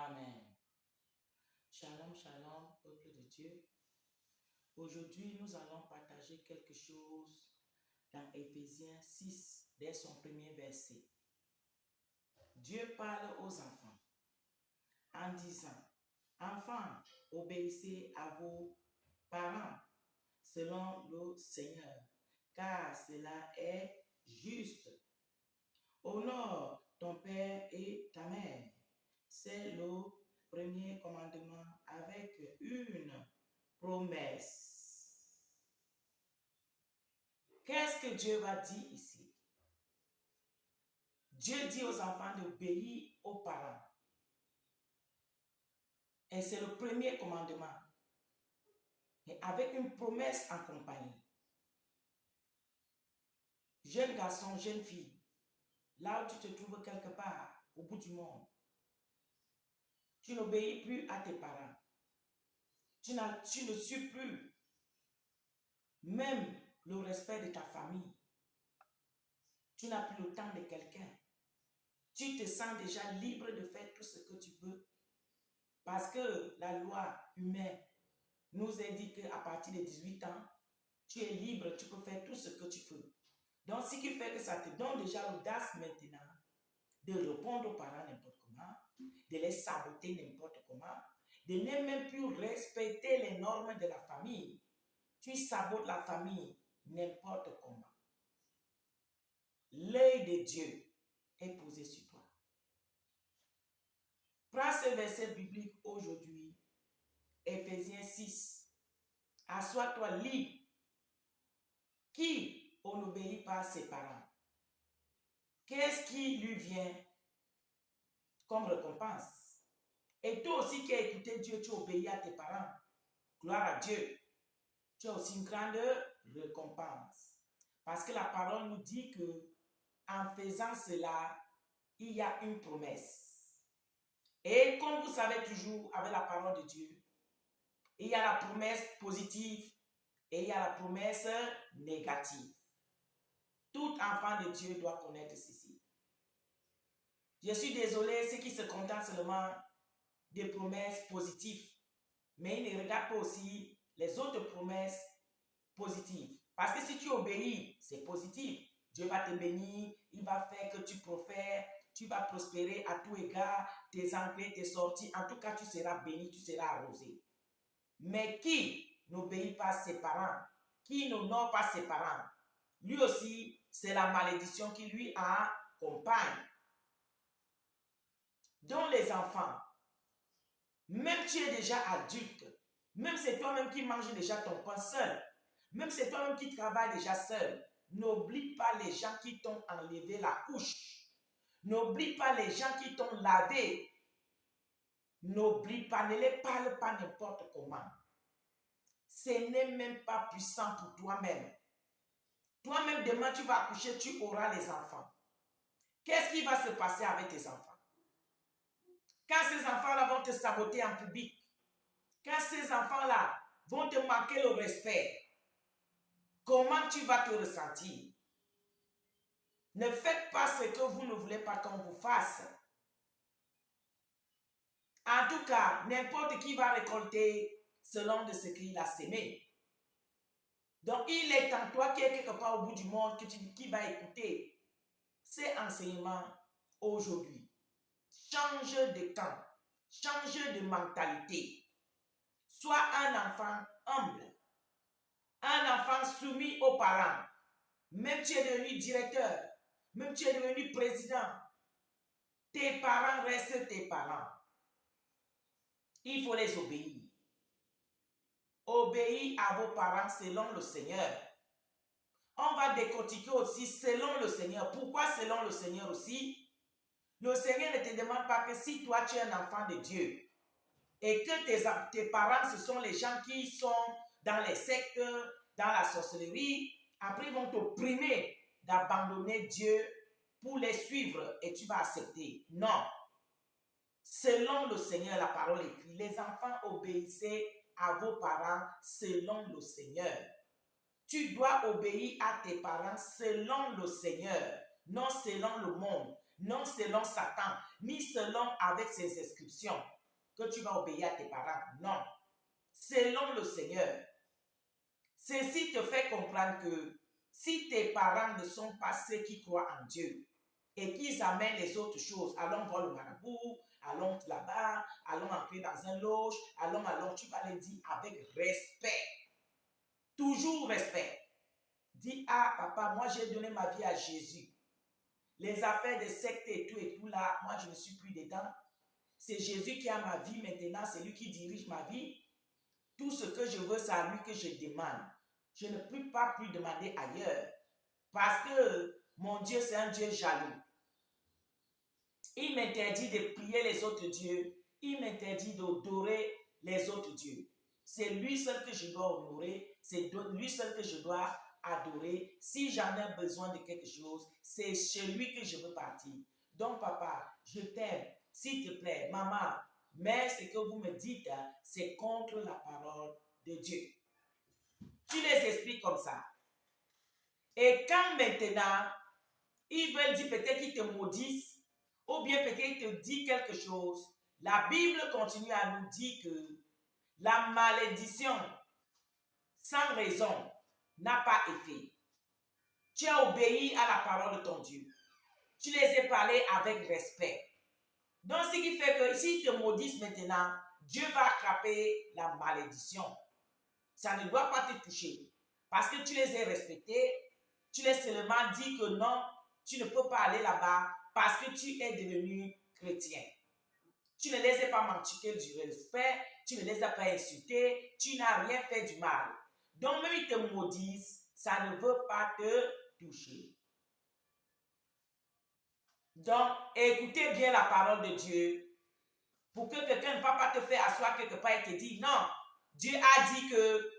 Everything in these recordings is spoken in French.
Amen. Shalom, shalom, peuple de Dieu. Aujourd'hui, nous allons partager quelque chose dans Éphésiens 6, dès son premier verset. Dieu parle aux enfants en disant, « Enfants, obéissez à vos parents selon le Seigneur, car cela est juste. Honore ton père et ta mère. » C'est le premier commandement avec une promesse. Qu'est-ce que Dieu va dire ici? Dieu dit aux enfants d'obéir aux parents. Et c'est le premier commandement. Et avec une promesse en compagnie. Jeune garçon, jeune fille, là où tu te trouves quelque part, au bout du monde, tu n'obéis plus à tes parents. Tu ne suis plus même le respect de ta famille. Tu n'as plus le temps de quelqu'un. Tu te sens déjà libre de faire tout ce que tu veux. Parce que la loi humaine nous indique qu'à partir de 18 ans, tu es libre, tu peux faire tout ce que tu veux. Donc, ce qui fait que ça te donne déjà l'audace maintenant de répondre aux parents n'importe comment, de les saboter n'importe comment, de ne même plus respecter les normes de la famille. Tu sabotes la famille n'importe comment. L'œil de Dieu est posé sur toi. Prends ce verset biblique aujourd'hui, Éphésiens 6. Assois-toi libre. Qui on n'obéit pas à ses parents? Qu'est-ce qui lui vient comme récompense? Et toi aussi qui as écouté Dieu, tu obéis à tes parents. Gloire à Dieu. Tu as aussi une grande récompense. Parce que la parole nous dit que en faisant cela, il y a une promesse. Et comme vous savez toujours avec la parole de Dieu, il y a la promesse positive et il y a la promesse négative. Tout enfant de Dieu doit connaître ceci. Je suis désolé, ceux qui se contentent seulement des promesses positives, mais ils ne regardent pas aussi les autres promesses positives. Parce que si tu obéis, c'est positif. Dieu va te bénir, il va faire que tu prospères, tu vas prospérer à tout égard, tes entrées, tes sorties, en tout cas tu seras béni, tu seras arrosé. Mais qui n'obéit pas à ses parents, qui n'honore pas ses parents, lui aussi, c'est la malédiction qui lui accompagne. Donc les enfants, même tu es déjà adulte, même c'est toi-même qui manges déjà ton pain seul, même c'est toi-même qui travailles déjà seul, n'oublie pas les gens qui t'ont enlevé la couche. N'oublie pas les gens qui t'ont lavé. N'oublie pas, ne les parle pas n'importe comment. Ce n'est même pas puissant pour toi-même. Toi-même, demain, tu vas accoucher, tu auras les enfants. Qu'est-ce qui va se passer avec tes enfants? Quand ces enfants-là vont te saboter en public, quand ces enfants-là vont te manquer le respect, comment tu vas te ressentir? Ne faites pas ce que vous ne voulez pas qu'on vous fasse. En tout cas, n'importe qui va récolter selon de ce qu'il a sémé. Donc, il est en toi qui est quelque part au bout du monde qui va écouter ces enseignements aujourd'hui. Change de temps, change de mentalité. Sois un enfant humble, un enfant soumis aux parents. Même tu es devenu directeur, même tu es devenu président, tes parents restent tes parents. Il faut les obéir. Obéis à vos parents selon le Seigneur. On va décortiquer aussi selon le Seigneur. Pourquoi selon le Seigneur aussi? Le Seigneur ne te demande pas que si toi tu es un enfant de Dieu et que tes parents ce sont les gens qui sont dans les sectes, dans la sorcellerie, après ils vont t'opprimer d'abandonner Dieu pour les suivre et tu vas accepter. Non. Selon le Seigneur, la parole écrit, les enfants obéissez à vos parents selon le Seigneur. Tu dois obéir à tes parents selon le Seigneur, non selon le monde, non selon Satan, ni selon avec ses inscriptions. que tu vas obéir à tes parents. Non. Selon le Seigneur. Ceci te fait comprendre que si tes parents ne sont pas ceux qui croient en Dieu et qu'ils amènent les autres choses, allons voir le marabout, allons là-bas, allons entrer dans un loge, allons, tu vas les dire avec respect. Toujours respect. Dis, ah papa, moi j'ai donné ma vie à Jésus. Les affaires de secte et tout là, moi je ne suis plus dedans. C'est Jésus qui a ma vie maintenant, c'est lui qui dirige ma vie. Tout ce que je veux, c'est à lui que je demande. Je ne peux pas plus demander ailleurs. Parce que mon Dieu, c'est un Dieu jaloux. Il m'interdit de prier les autres dieux. Il m'interdit d'adorer les autres dieux. C'est lui seul que je dois honorer. C'est lui seul que je dois adorer. Si j'en ai besoin de quelque chose, c'est chez lui que je veux partir. Donc, papa, je t'aime. S'il te plaît, maman, mais ce que vous me dites, c'est contre la parole de Dieu. Tu les expliques comme ça. Et quand maintenant, ils veulent dire peut-être qu'ils te maudissent, ou bien peut-être qu'ils te disent quelque chose, la Bible continue à nous dire que la malédiction, sans raison, n'a pas effet. Tu as obéi à la parole de ton Dieu. Tu les as parlé avec respect. Donc, ce qui fait que s'ils te maudissent maintenant, Dieu va attraper la malédiction. Ça ne doit pas te toucher. Parce que tu les as respectés, tu les as seulement dit que non, tu ne peux pas aller là-bas parce que tu es devenu chrétien. Tu ne les as pas manqué du respect, tu ne les as pas insultés, tu n'as rien fait du mal. Donc, même ils te maudissent, ça ne veut pas te toucher. Donc, écoutez bien la parole de Dieu pour que quelqu'un ne va pas te faire asseoir quelque part et te dire non. Dieu a dit que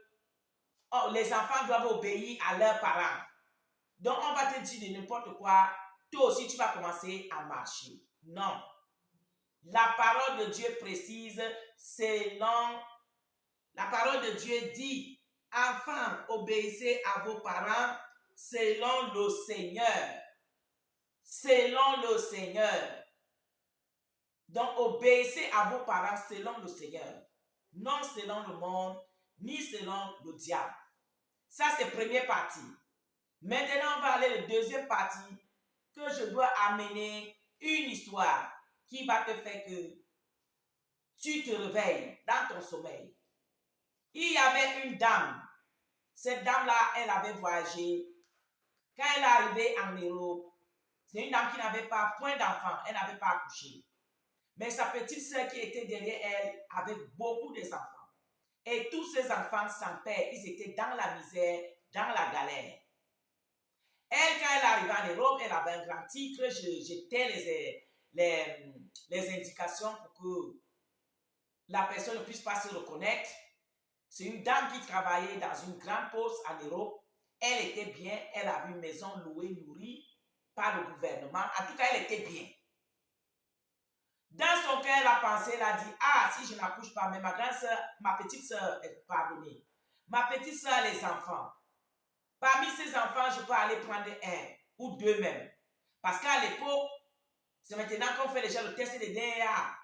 les enfants doivent obéir à leurs parents. Donc, on va te dire de n'importe quoi. Toi aussi, tu vas commencer à marcher. Non. La parole de Dieu précise, selon la parole de Dieu dit, enfants, obéissez à vos parents selon le Seigneur. Selon le Seigneur. Donc, obéissez à vos parents selon le Seigneur. Non selon le monde, ni selon le diable. Ça, c'est la première partie. Maintenant, on va aller à la deuxième partie que je dois amener une histoire qui va te faire que tu te réveilles dans ton sommeil. Il y avait une dame. Cette dame-là, elle avait voyagé. Quand elle est arrivée en Europe, c'est une dame qui n'avait pas point d'enfants. Elle n'avait pas accouché. Mais sa petite sœur qui était derrière elle avait beaucoup d'enfants. Et tous ces enfants sans père, ils étaient dans la misère, dans la galère. Elle, quand elle arrivait en Europe, elle avait un grand titre. J'étais les indications pour que la personne ne puisse pas se reconnaître. C'est une dame qui travaillait dans une grande poste en Europe. Elle était bien. Elle avait une maison louée, nourrie par le gouvernement. En tout cas, elle était bien. Dans son cœur, elle a pensé, elle a dit, ah, si je n'accouche pas, mais ma grande soeur, ma petite soeur est pardonnée. Ma petite soeur a les enfants. Parmi ces enfants, je peux aller prendre un ou deux même. Parce qu'à l'époque, c'est maintenant qu'on fait déjà le test de DNA.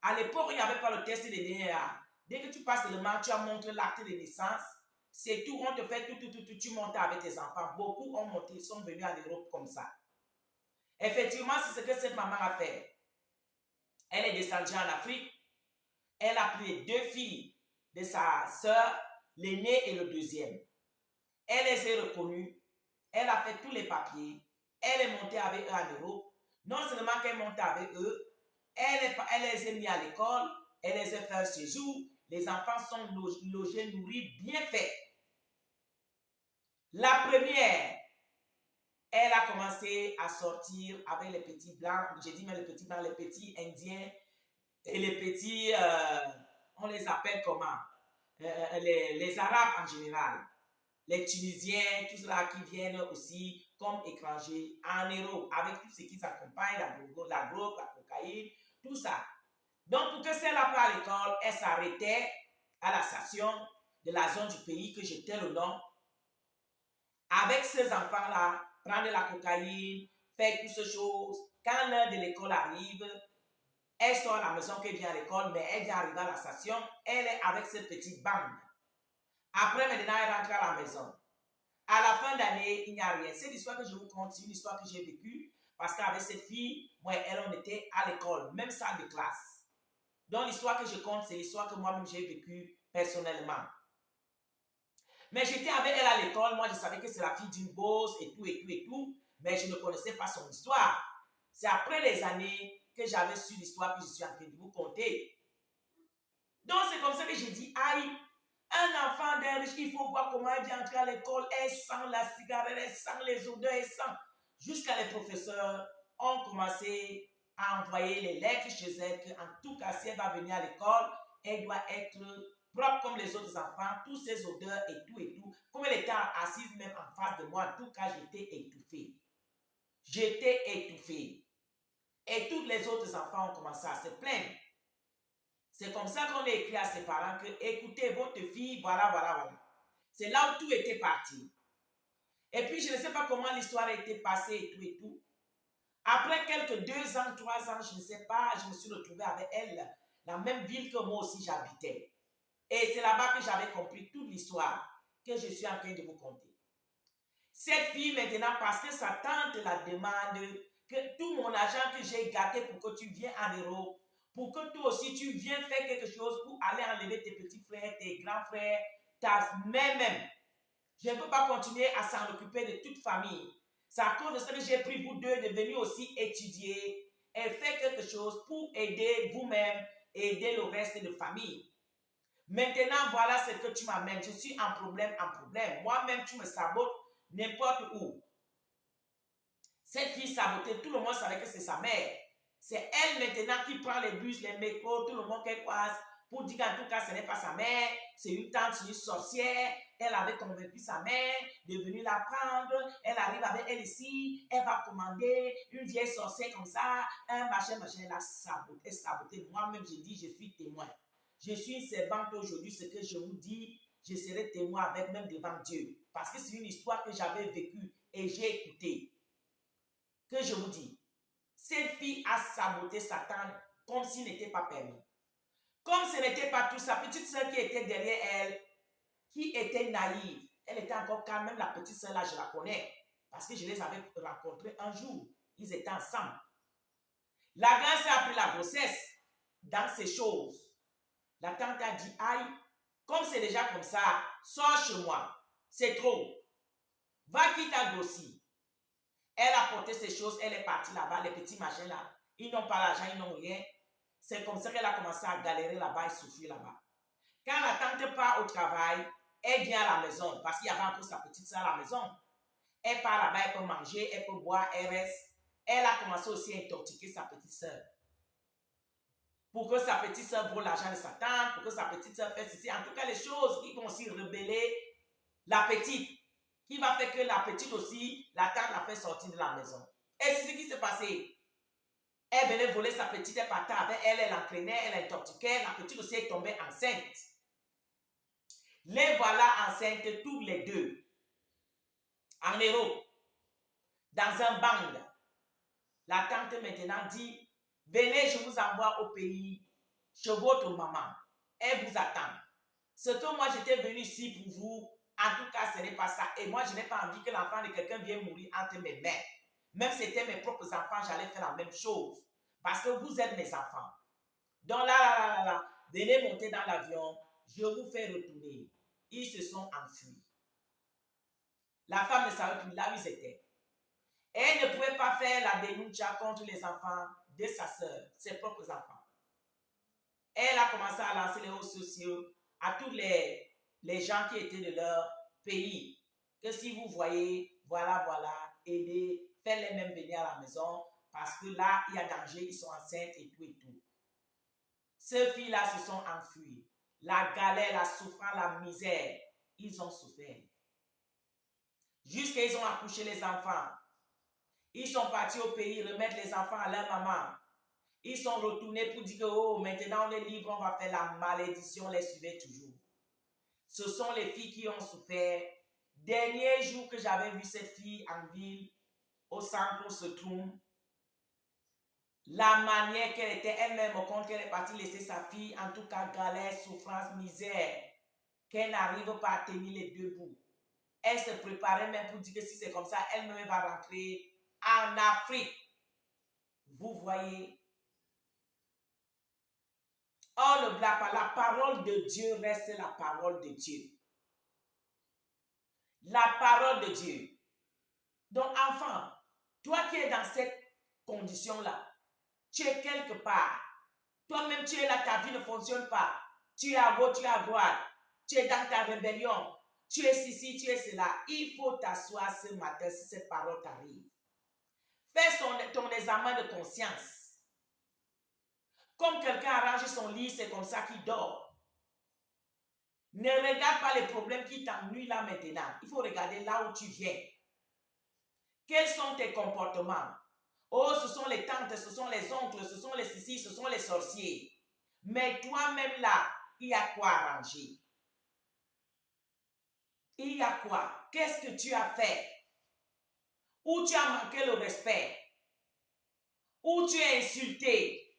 À l'époque, il n'y avait pas le test de DNA. Dès que tu passes seulement, tu as montré l'acte de naissance. C'est tout, on te fait tout, tu montes avec tes enfants. Beaucoup ont monté, sont venus en Europe comme ça. Effectivement, c'est ce que cette maman a fait. Elle est descendue en Afrique. Elle a pris les deux filles de sa soeur, l'aînée et le deuxième. Elle les a reconnues. Elle a fait tous les papiers. Elle est montée avec eux en Europe. Non seulement qu'elle est montée avec eux, elle les a mis à l'école. Elle les a fait un séjour. Les enfants sont logés, nourris, bien faits. La première, elle a commencé à sortir avec les petits blancs. J'ai dit mais les petits blancs, les petits indiens et les petits, on les appelle comment? Les Arabes en général. Les Tunisiens, tous ceux-là qui viennent aussi comme étrangers en Europe, avec tout ce qui s'accompagne, la drogue, la cocaïne, tout ça. Donc, pour que celle-là parte à l'école, elle s'arrêtait à la station de la zone du pays que j'étais le nom. Avec ces enfants-là, prendre la cocaïne, faire toutes ces choses. Quand l'heure de l'école arrive, Elle sort à la maison, qu'elle vient à l'école, mais elle vient arriver à la station. Elle est avec cette petite bande. Après, maintenant, elle rentre à la maison. À la fin d'année, il n'y a rien. C'est l'histoire que je vous conte, c'est une histoire que j'ai vécue. Parce qu'avec cette fille, moi et elle, on était à l'école, même salle de classe. Donc, l'histoire que je compte, c'est l'histoire que moi-même j'ai vécue personnellement. Mais j'étais avec elle à l'école. Moi, je savais que c'est la fille d'une boss et tout, et tout, et tout. Mais je ne connaissais pas son histoire. C'est après les années que j'avais su l'histoire que je suis en train de vous conter. Donc, c'est comme ça que j'ai dit, aïe, un enfant d'un riche, il faut voir comment elle vient entrer à l'école. Elle sent la cigarette, elle sent les odeurs, elle sent. Jusqu'à les professeurs ont commencé à envoyer les lettres chez elle qu'en tout cas, si elle va venir à l'école, elle doit être propre comme les autres enfants, tous ces odeurs et tout et tout. Comme elle était assise même en face de moi, en tout cas, j'étais étouffée. J'étais étouffée. Et tous les autres enfants ont commencé à se plaindre. C'est comme ça qu'on a écrit à ses parents que, écoutez, votre fille, voilà, voilà, voilà. C'est là où tout était parti. Et puis, je ne sais pas comment l'histoire a été passée et tout et tout. Après quelques 2 ans, 3 ans, je ne sais pas, je me suis retrouvée avec elle, la même ville que moi aussi j'habitais. Et c'est là-bas que j'avais compris toute l'histoire que je suis en train de vous conter. Cette fille, maintenant, parce que sa tante la demande, que tout mon argent que j'ai gâté pour que tu viennes en Europe, pour que toi aussi tu viennes faire quelque chose pour aller enlever tes petits frères, tes grands frères, ta mère même. Je ne peux pas continuer à s'en occuper de toute famille. C'est à cause de ça que j'ai pris vous deux de venir aussi étudier et faire quelque chose pour aider vous-même et aider le reste de famille. Maintenant, voilà ce que tu m'amènes. Je suis en problème, en problème. Moi-même, tu me sabotes n'importe où. Cette fille sabotée, tout le monde savait que c'est sa mère. C'est elle maintenant qui prend les bus, les métros, tout le monde qu'elle croise pour dire qu'en tout cas, ce n'est pas sa mère, c'est une tante, c'est une sorcière. Elle avait convaincu sa mère de venir la prendre. Elle arrive avec elle ici, elle va commander une vieille sorcière comme ça, un machin, elle a saboté, saboté. Moi-même, j'ai dit, je suis témoin. Je suis une servante aujourd'hui, ce que je vous dis, je serai témoin avec même devant Dieu. Parce que c'est une histoire que j'avais vécue et j'ai écoutée. Que je vous dis, cette fille a saboté Satan comme s'il n'était pas permis. Comme ce n'était pas tout, sa petite soeur qui était derrière elle, qui était naïve, elle était encore calme, même la petite soeur là, je la connais, parce que je les avais rencontrés un jour, ils étaient ensemble. La grande soeur a pris la grossesse dans ces choses. La tante a dit, aïe, comme c'est déjà comme ça, sors chez moi, c'est trop. Va qui t'a grossi. Elle a porté ces choses, elle est partie là-bas, les petits machins là, ils n'ont pas l'argent, ils n'ont rien. C'est comme ça qu'elle a commencé à galérer là-bas et souffrir là-bas. Quand la tante part au travail, elle vient à la maison, parce qu'il y avait encore sa petite soeur à la maison. Elle part là-bas, elle peut manger, elle peut boire, elle reste. Elle a commencé aussi à intoxiquer sa petite soeur. Pour que sa petite soeur vole l'argent de sa tante, pour que sa petite soeur fasse ceci. En tout cas, les choses qui vont aussi rebeller la petite, qui va faire que la petite aussi, la tante l'a fait sortir de la maison. Et c'est ce qui s'est passé. Elle venait voler sa petite, elle partait avec elle, elle l'entraînait, elle intoxiquait, la petite aussi est tombée enceinte. Les voilà enceintes tous les deux, en Europe, dans un band. La tante maintenant dit, venez, je vous envoie au pays, chez votre maman. Elle vous attend. Ce que moi j'étais venu ici pour vous, en tout cas, ce n'est pas ça. Et moi, je n'ai pas envie que l'enfant de quelqu'un vienne mourir entre mes mains. Même si c'était mes propres enfants, j'allais faire la même chose. Parce que vous êtes mes enfants. Donc là, venez monter dans l'avion, je vous fais retourner. Ils se sont enfuis. La femme ne savait plus là où ils étaient. Elle ne pouvait pas faire la dénuncia contre les enfants de sa sœur, ses propres enfants. Elle a commencé à lancer les réseaux sociaux à tous les gens qui étaient de leur pays. Que si vous voyez, voilà, aidez, faites-les même venir à la maison parce que là, il y a danger, ils sont enceintes et tout et tout. Ces filles-là se sont enfuies. La galère, la souffrance, la misère, ils ont souffert. Jusqu'à ils ont accouché les enfants. Ils sont partis au pays remettre les enfants à leur maman. Ils sont retournés pour dire que oh, maintenant on est libre, on va faire la malédiction, les suivait toujours. Ce sont les filles qui ont souffert. Dernier jour que j'avais vu cette fille en ville, au centre où se trouve, la manière qu'elle était elle-même au compte qu'elle est partie laisser sa fille, en tout cas galère, souffrance, misère, qu'elle n'arrive pas à tenir les deux bouts. Elle se préparait même pour dire que si c'est comme ça, elle-même va rentrer en Afrique. Vous voyez? On ne blague pas, la parole de Dieu reste la parole de Dieu. La parole de Dieu. Donc, enfant, toi qui es dans cette condition-là, tu es quelque part. Toi-même, tu es là, ta vie ne fonctionne pas. Tu es à gauche, tu es à droite. Tu es dans ta rébellion. Tu es ceci, tu es cela. Il faut t'asseoir ce matin si cette parole t'arrive. Fais ton examen de conscience. Comme quelqu'un arrange son lit, c'est comme ça qu'il dort. Ne regarde pas les problèmes qui t'ennuient là maintenant. Il faut regarder là où tu viens. Quels sont tes comportements? Oh, ce sont les tantes, ce sont les oncles, ce sont les ceci, ce sont les sorciers. Mais toi-même là, il y a quoi arranger? Il y a quoi? Qu'est-ce que tu as fait? Où tu as manqué le respect? Où tu es insulté?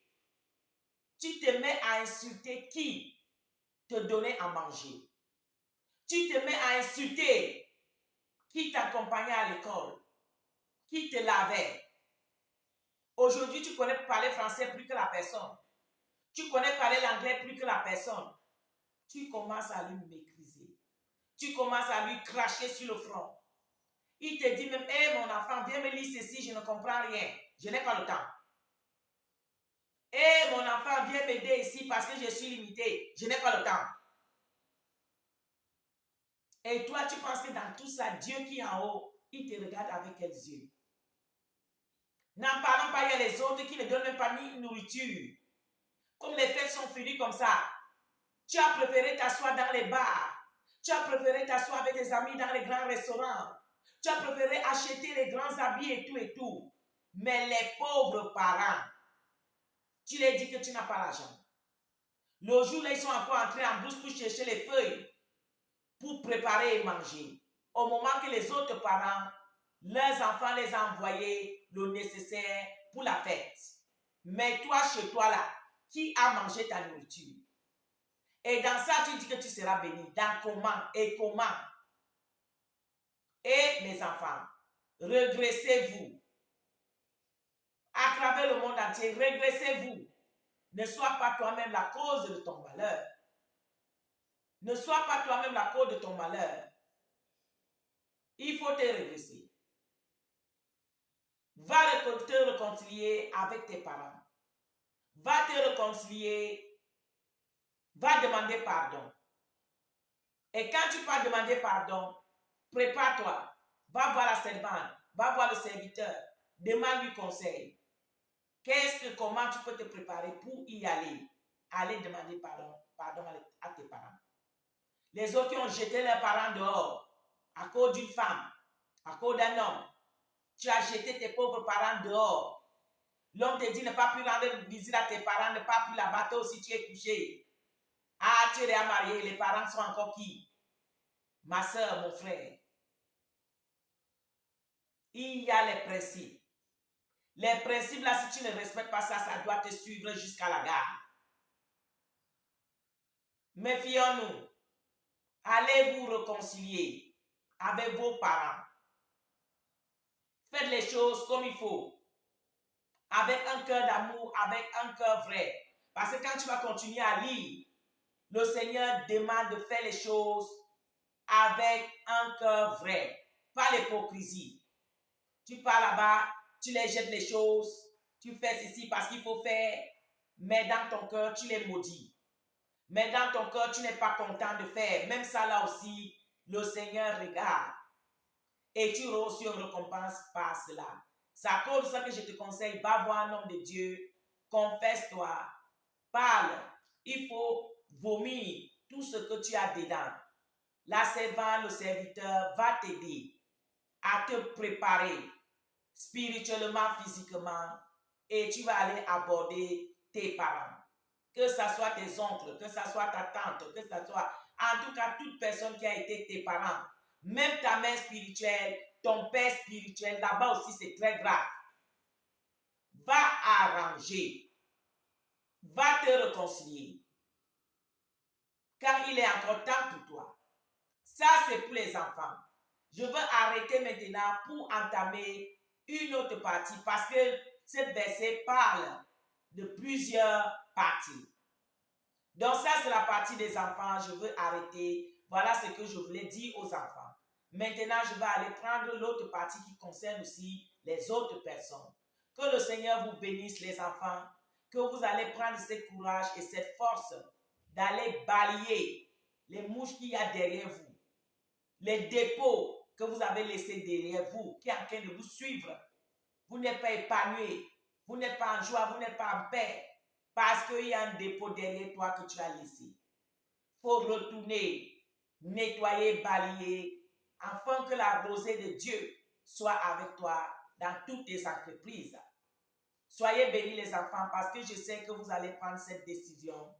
Tu te mets à insulter qui te donnait à manger? Tu te mets à insulter qui t'accompagnait à l'école? Qui te lavait? Aujourd'hui, tu connais parler français plus que la personne. Tu connais parler l'anglais plus que la personne. Tu commences à lui mépriser. Tu commences à lui cracher sur le front. Il te dit même, hé mon enfant, viens me lire ceci, je ne comprends rien. Je n'ai pas le temps. Hé mon enfant, viens m'aider ici parce que je suis limité. Je n'ai pas le temps. Et toi, tu penses que dans tout ça, Dieu qui est en haut, il te regarde avec quels yeux? N'en parlons pas, il y a les autres qui ne donnent même pas ni nourriture. Comme les fêtes sont finies comme ça, tu as préféré t'asseoir dans les bars. Tu as préféré t'asseoir avec tes amis dans les grands restaurants. Tu as préféré acheter les grands habits et tout et tout. Mais les pauvres parents, tu leur dis que tu n'as pas l'argent. Le jour là, ils sont encore entrés en brousse pour chercher les feuilles pour préparer et manger. Au moment que les autres parents, leurs enfants les ont envoyés le nécessaire pour la fête. Mais toi, chez toi là, qui a mangé ta nourriture? Et dans ça, tu dis que tu seras béni. Dans comment et comment? Et mes enfants, regressez-vous. À travers le monde entier, regressez-vous. Ne sois pas toi-même la cause de ton malheur. Ne sois pas toi-même la cause de ton malheur. Il faut te regresser. Va te réconcilier avec tes parents. Va te réconcilier. Va demander pardon. Et quand tu vas demander pardon, prépare-toi. Va voir la servante. Va voir le serviteur. Demande-lui conseil. Comment tu peux te préparer pour y aller? Aller demander pardon à tes parents. Les autres qui ont jeté leurs parents dehors à cause d'une femme, à cause d'un homme. Tu as jeté tes pauvres parents dehors. L'homme te dit ne pas plus rendre visite à tes parents, ne pas plus la battre aussi tu es couché. Ah, tu es marié, les parents sont encore qui? Ma soeur, mon frère. Il y a les principes. Les principes là, si tu ne respectes pas ça, ça doit te suivre jusqu'à la gare. Méfions-nous. Allez vous réconcilier avec vos parents. Faites les choses comme il faut. Avec un cœur d'amour, avec un cœur vrai. Parce que quand tu vas continuer à lire, le Seigneur demande de faire les choses avec un cœur vrai. Pas l'hypocrisie. Tu pars là-bas, tu les jettes les choses, tu fais ceci parce qu'il faut faire, mais dans ton cœur, tu les maudis. Mais dans ton cœur, tu n'es pas content de faire. Même ça là aussi, le Seigneur regarde. Et tu reçois une récompense par cela. C'est à cause de ça que je te conseille, va voir un homme de Dieu, confesse-toi, parle. Il faut vomir tout ce que tu as dedans. La servante, le serviteur va t'aider à te préparer spirituellement, physiquement, et tu vas aller aborder tes parents. Que ce soit tes oncles, que ce soit ta tante, que ce soit, en tout cas, toute personne qui a été tes parents, même ta mère spirituelle, ton père spirituel, là-bas aussi c'est très grave. va arranger, va te réconcilier. Car il est encore temps pour toi. Ça, c'est pour les enfants. Je veux arrêter maintenant pour entamer une autre partie parce que ce verset parle de plusieurs parties. Donc ça, c'est la partie des enfants. Je veux arrêter. Voilà ce que je voulais dire aux enfants. Maintenant, je vais aller prendre l'autre partie qui concerne aussi les autres personnes. Que le Seigneur vous bénisse, les enfants. Que vous allez prendre ce courage et cette force d'aller balayer les mouches qu'il y a derrière vous. Les dépôts que vous avez laissés derrière vous, qui est en train de vous suivre. Vous n'êtes pas épanoui. Vous n'êtes pas en joie. Vous n'êtes pas en paix. Parce qu'il y a un dépôt derrière toi que tu as laissé. Il faut retourner, nettoyer, balayer, afin que la rosée de Dieu soit avec toi dans toutes tes entreprises. Soyez bénis les enfants parce que je sais que vous allez prendre cette décision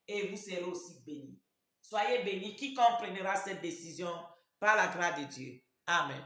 et vous serez aussi bénis. Soyez bénis quiconque prendra cette décision par la grâce de Dieu. Amen.